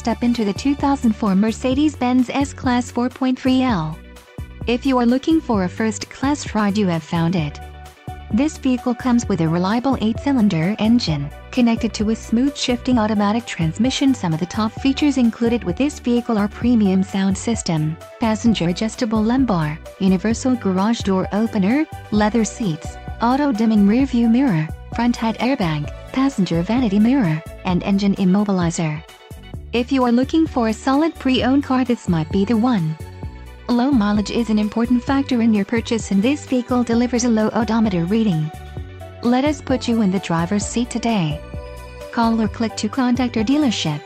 step into the 2004 Mercedes-Benz S-Class 4.3L. If you are looking for a first-class ride, you have found it. This vehicle comes with a reliable 8-cylinder engine, connected to a smooth shifting automatic transmission. Some of the top features included with this vehicle are premium sound system, passenger adjustable lumbar, universal garage door opener, leather seats, auto-dimming rear-view mirror, front head airbag, passenger vanity mirror, and engine immobilizer. If you are looking for a solid pre-owned car, this might be the one. Low mileage is an important factor in your purchase, and this vehicle delivers a low odometer reading. Let us put you in the driver's seat today. Call or click to contact our dealership.